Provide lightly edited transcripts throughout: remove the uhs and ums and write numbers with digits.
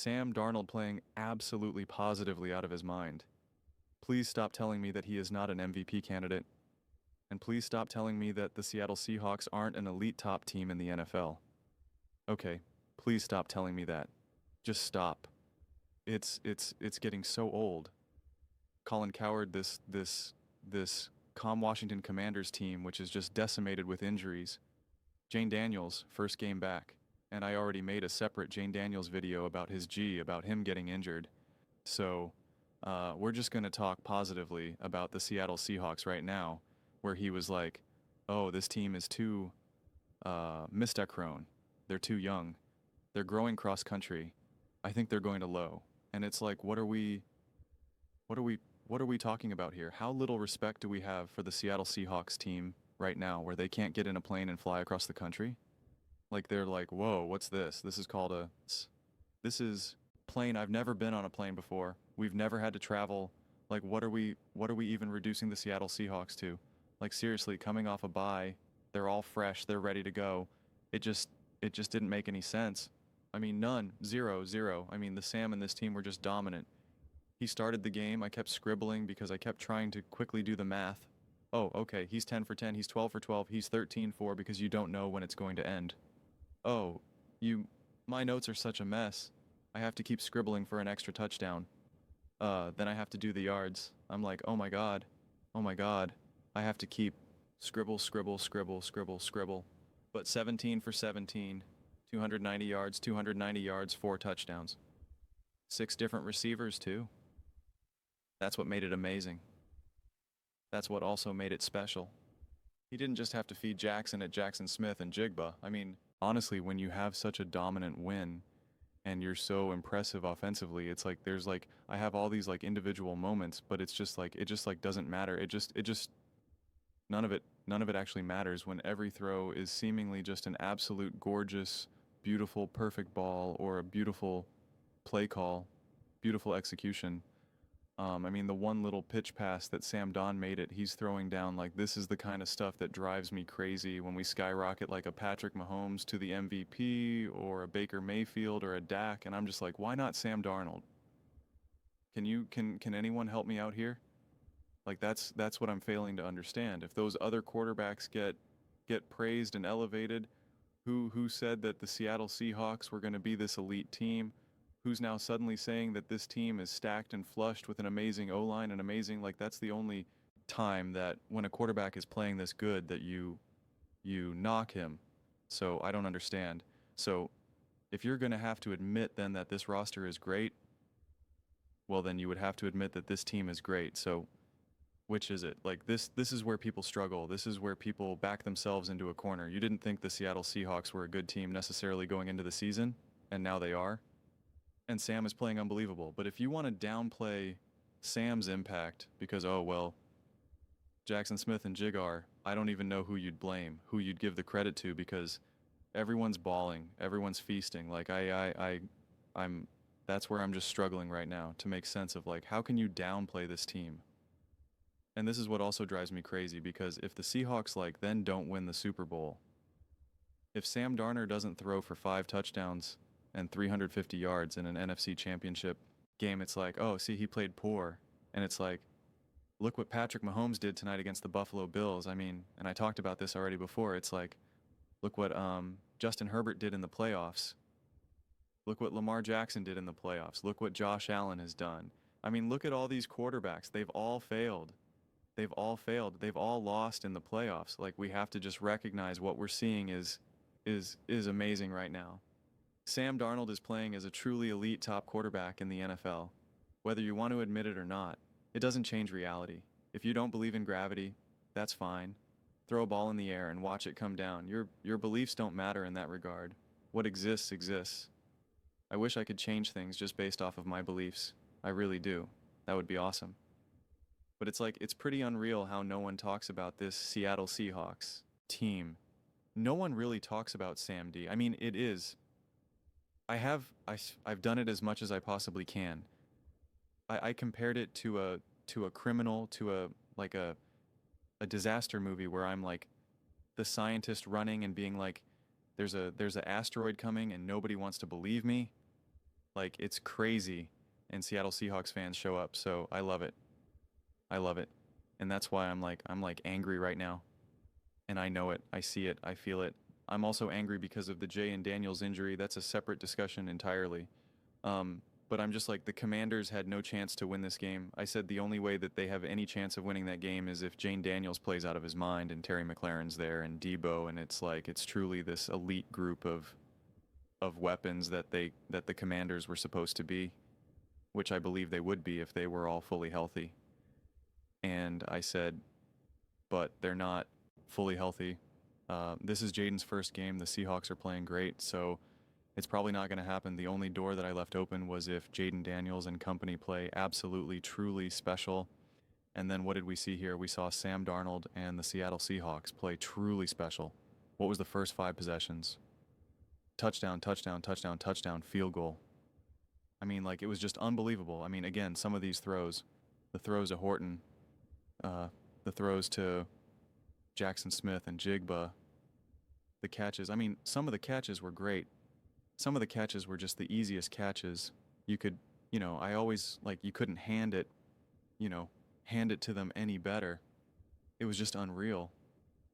Sam Darnold playing absolutely positively out of his mind. Please stop telling me that he is not an MVP candidate. And please stop telling me that the Seattle Seahawks aren't an elite top team in the NFL. Okay, please stop telling me that. Just stop. It's getting so old. Colin Cowherd, this Washington Commanders team, which is just decimated with injuries. Jane Daniels, first game back. And I already made a separate Jane Daniels video about his G, about him getting injured. So we're just going to talk positively about the Seattle Seahawks right now, where he was like, oh, this team is too mistacrone. They're too young. They're growing cross country. I think they're going to low. And it's like, what are we, what are we talking about here? How little respect do we have for the Seattle Seahawks team right now, where they can't get in a plane and fly across the country? Like they're like, whoa, what's this? This is called a, this is plane. I've never been on a plane before. We've never had to travel. Like, what are we even reducing the Seattle Seahawks to? Like, seriously, coming off a bye, they're all fresh, they're ready to go. It just didn't make any sense. I mean, none, zero, zero. I mean, the Sam and this team were just dominant. He started the game. I kept scribbling because I kept trying to quickly do the math. Oh, okay, he's 10 for 10, he's 12 for 12, he's 13 for because you don't know when it's going to end. Oh, my notes are such a mess. I have to keep scribbling for an extra touchdown. Then I have to do the yards. I'm like, oh my god. Oh my god. I have to keep scribble, scribble, scribble, scribble, scribble. But 17 for 17, 290 yards, 4 touchdowns. 6 different receivers too. That's what made it amazing. That's what also made it special. He didn't just have to feed Jackson at Jackson Smith and Jigba. I mean, honestly, when you have such a dominant win and you're so impressive offensively, it's like there's like I have all these like individual moments, but it's just like it just like doesn't matter. It just none of it actually matters when every throw is seemingly just an absolute gorgeous, beautiful, perfect ball or a beautiful play call, beautiful execution. I mean, the one little pitch pass that Sam Don made it, he's throwing down like this is the kind of stuff that drives me crazy when we skyrocket like a Patrick Mahomes to the MVP or a Baker Mayfield or a Dak, and I'm just like, why not Sam Darnold? Can anyone help me out here? Like that's what I'm failing to understand. If those other quarterbacks get praised and elevated, who said that the Seattle Seahawks were going to be this elite team? Who's now suddenly saying that this team is stacked and flushed with an amazing O-line and amazing like that's the only time that when a quarterback is playing this good that you knock him. So I don't understand. So if you're going to have to admit then that this roster is great, well then you would have to admit that this team is great. So which is it? Like this is where people struggle. This is where people back themselves into a corner. You didn't think the Seattle Seahawks were a good team necessarily going into the season, and now they are. And Sam is playing unbelievable. But if you want to downplay Sam's impact because, oh, well, Jackson Smith and Jigar, I don't even know who you'd blame, who you'd give the credit to because everyone's balling, everyone's feasting. Like I'm, that's where I'm just struggling right now to make sense of like, how can you downplay this team? And this is what also drives me crazy because if the Seahawks like then don't win the Super Bowl, if Sam Darnold doesn't throw for 5 touchdowns and 350 yards in an NFC championship game, it's like, oh, see, he played poor. And it's like, look what Patrick Mahomes did tonight against the Buffalo Bills. I mean, and I talked about this already before. It's like, look what Justin Herbert did in the playoffs. Look what Lamar Jackson did in the playoffs. Look what Josh Allen has done. I mean, look at all these quarterbacks. They've all failed. They've all failed. They've all lost in the playoffs. Like we have to just recognize what we're seeing is amazing right now. Sam Darnold is playing as a truly elite top quarterback in the NFL. Whether you want to admit it or not, it doesn't change reality. If you don't believe in gravity, that's fine. Throw a ball in the air and watch it come down. Your beliefs don't matter in that regard. What exists, exists. I wish I could change things just based off of my beliefs. I really do. That would be awesome. But it's like, it's pretty unreal how no one talks about this Seattle Seahawks team. No one really talks about Sam D. I mean, it is. I've done it as much as I possibly can. I compared it to a criminal, to a disaster movie where I'm like the scientist running and being like, there's a asteroid coming and nobody wants to believe me. Like, it's crazy, and Seattle Seahawks fans show up, so I love it. I love it. And that's why I'm like angry right now. And I know it. I see it. I feel it. I'm also angry because of the Jay and Daniels injury. That's a separate discussion entirely. But I'm just like, the Commanders had no chance to win this game. I said the only way that they have any chance of winning that game is if Jane Daniels plays out of his mind and Terry McLaurin's there and Debo, and it's like it's truly this elite group of weapons that the Commanders were supposed to be, which I believe they would be if they were all fully healthy. And I said, but they're not fully healthy. This is Jaden's first game. The Seahawks are playing great, so it's probably not going to happen. The only door that I left open was if Jaden Daniels and company play absolutely, truly special. And then what did we see here? We saw Sam Darnold and the Seattle Seahawks play truly special. What was the first 5 possessions? Touchdown, touchdown, touchdown, touchdown, field goal. I mean, like, it was just unbelievable. I mean, again, some of these throws, the throws to Horton, the throws to Jackson Smith and Jigba, the catches. I mean, some of the catches were great. Some of the catches were just the easiest catches. You could, I always, like, you couldn't hand it to them any better. It was just unreal.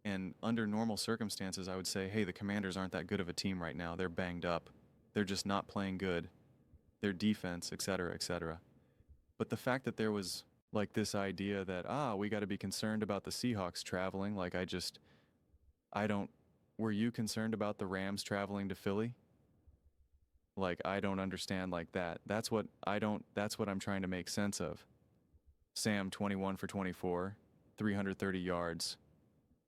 And under normal circumstances, I would say, hey, the Commanders aren't that good of a team right now. They're banged up. They're just not playing good. Their defense, etc., etc. But the fact that there was like this idea that, we got to be concerned about the Seahawks traveling, like I don't, were you concerned about the Rams traveling to Philly? Like, I don't understand like that. That's what I'm trying to make sense of. Sam, 21 for 24, 330 yards,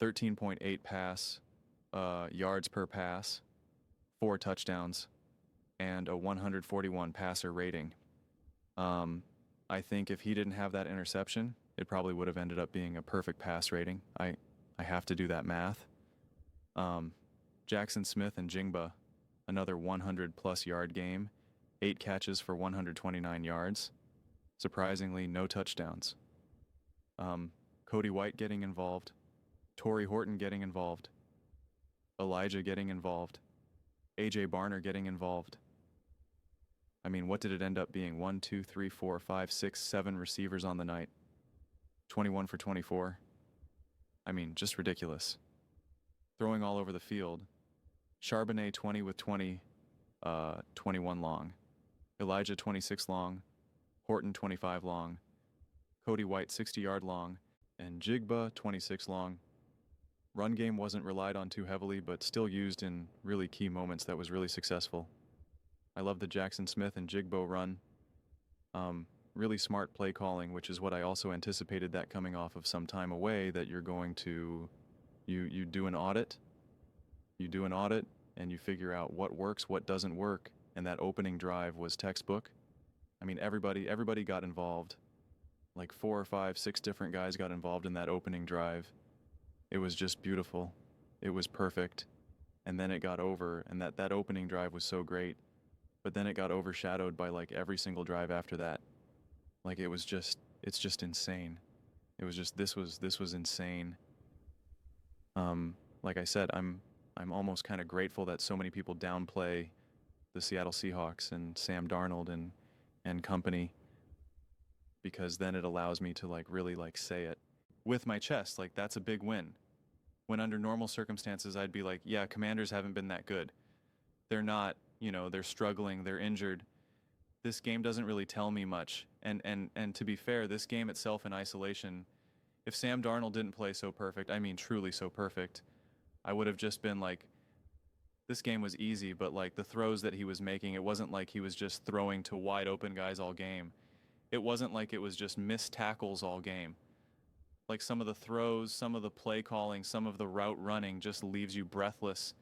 13.8 pass, yards per pass, 4 touchdowns, and a 141 passer rating. I think if he didn't have that interception, it probably would have ended up being a perfect pass rating. I have to do that math. Jackson Smith and Jingba, another 100-plus yard game, 8 catches for 129 yards. Surprisingly, no touchdowns. Cody White getting involved, Torrey Horton getting involved, Elijah getting involved, A.J. Barner getting involved. I mean, what did it end up being? 1, 2, 3, 4, 5, 6, 7 receivers on the night. 21 for 24. I mean, just ridiculous. Throwing all over the field. Charbonnet 20 with 20, 21 long. Elijah 26 long. Horton 25 long. Cody White 60-yard long. And Jigba 26 long. Run game wasn't relied on too heavily, but still used in really key moments that was really successful. I love the Jackson Smith and Jigbo run. Really smart play calling, which is what I also anticipated that coming off of some time away, that you're going to, you do an audit. You do an audit and you figure out what works, what doesn't work. And that opening drive was textbook. I mean, everybody got involved. Like 4 or 5, 6 different guys got involved in that opening drive. It was just beautiful. It was perfect. And then it got over, and that opening drive was so great. But then it got overshadowed by like every single drive after that. Like it's just insane. It was just, this was insane. Like I said, I'm almost kind of grateful that so many people downplay the Seattle Seahawks and Sam Darnold and company, because then it allows me to like really like say it with my chest. Like, that's a big win. When under normal circumstances, I'd be like, yeah, Commanders haven't been that good. They're not, they're struggling, they're injured. This game doesn't really tell me much. And to be fair, this game itself in isolation, if Sam Darnold didn't play so perfect, I mean truly so perfect, I would have just been like, this game was easy, but like the throws that he was making, it wasn't like he was just throwing to wide open guys all game. It wasn't like it was just missed tackles all game. Like, some of the throws, some of the play calling, some of the route running just leaves you breathless.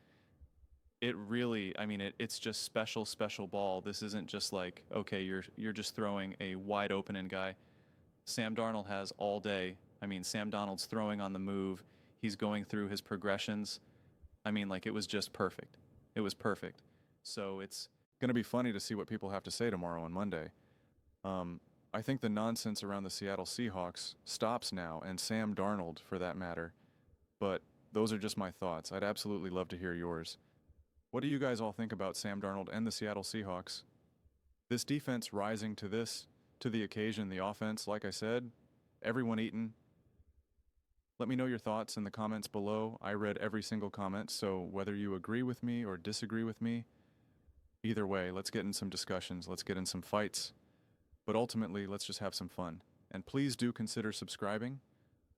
It really, I mean, it's just special ball. This isn't just like, okay, you're just throwing a wide open end guy. Sam Darnold has all day. I mean, Sam Darnold's throwing on the move. He's going through his progressions. I mean, like, it was just perfect. It was perfect. So it's going to be funny to see what people have to say tomorrow on Monday. I think the nonsense around the Seattle Seahawks stops now, and Sam Darnold for that matter. But those are just my thoughts. I'd absolutely love to hear yours. What do you guys all think about Sam Darnold and the Seattle Seahawks? This defense rising to the occasion, the offense, like I said, everyone eating. Let me know your thoughts in the comments below. I read every single comment, so whether you agree with me or disagree with me, either way, let's get in some discussions, let's get in some fights, but ultimately, let's just have some fun. And please do consider subscribing.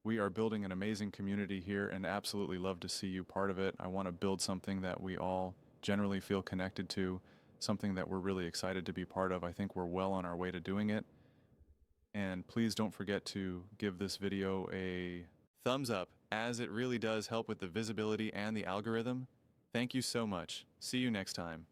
We are building an amazing community here and absolutely love to see you part of it. I want to build something that we all generally feel connected to, something that we're really excited to be part of. I think we're well on our way to doing it. And please don't forget to give this video a thumbs up, as it really does help with the visibility and the algorithm. Thank you so much. See you next time.